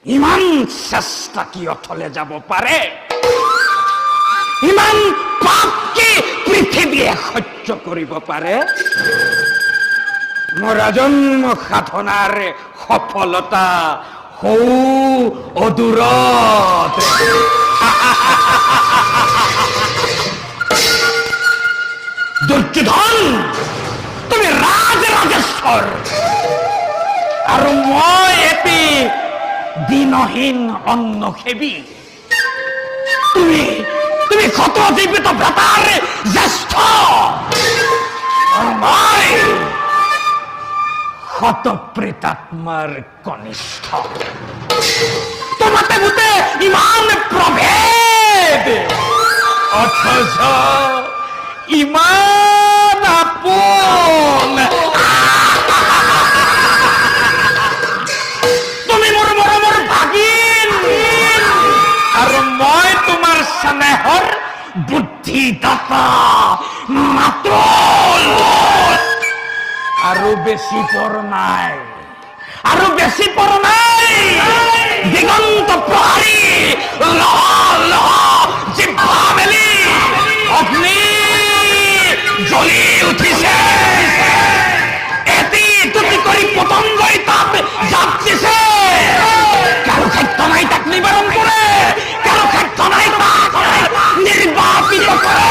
ইমান চেষ্টা কি অথলে যাব পাৰে? ইমান পাপ কি পৃথিৱীয়ে সহ্য কৰিব পাৰে? মোৰ আজন্ম সাধনাৰ সফলতা সৌ অদূৰত। দুৰ্যোধন, তুমি ৰাজৰাজেশ্বৰ আৰু মই এটি দিনহীন অন্নসেৱী। তুমি ক্ষত জীৱিত ভ্ৰাতাৰ জ্যেষ্ঠ আৰু মই শতপ্ৰেতাত্মাৰ কনিষ্ঠ। তোমাতে মোতে ইমান প্ৰভেদ, অথচ ইমান আপোন। তুমি মোৰ মৰমৰ ভাগিন আৰু মই তোমাৰ স্নেহৰ বুদ্ধিদাতা মাতৃ। আৰু বেছি পৰ নাই, আৰু বেছি পৰ নাই। দিগন্ত প্ৰহাৰী জিভা মেলি অগ্নি জ্বলি উঠিছে। এটি তুতি কৰি পতংগই তাপ জাপ দিছে। কাৰো খাদ্য নাই তাক নিবাৰণ কৰে, কাৰো খাদ্য নাই তাক নিৰ্বাপিত কৰে।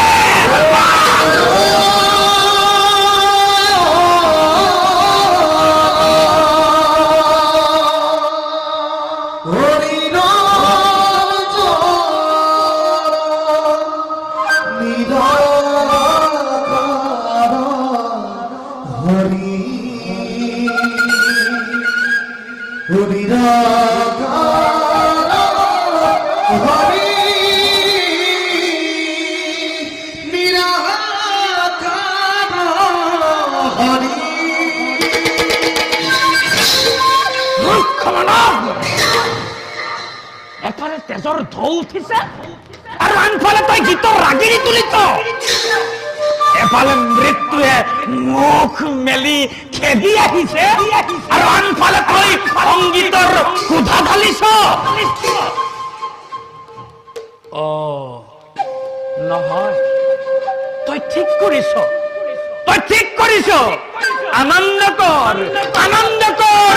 এফালে তেজৰ ঢৌ উঠিছে আৰু আনফালে তই গীতৰ ৰাগিৰি তুলিছ। এফালে মৃত্যুৱে মুখ মেলি খেদি আহিছে আৰু আনফালে তই সংগীতৰ ক্ষুধা ঢালিছ। নহয়, তই ঠিক কৰিছ, তই ঠিক কৰিছ। আনন্দ কৰ, আনন্দ কৰ,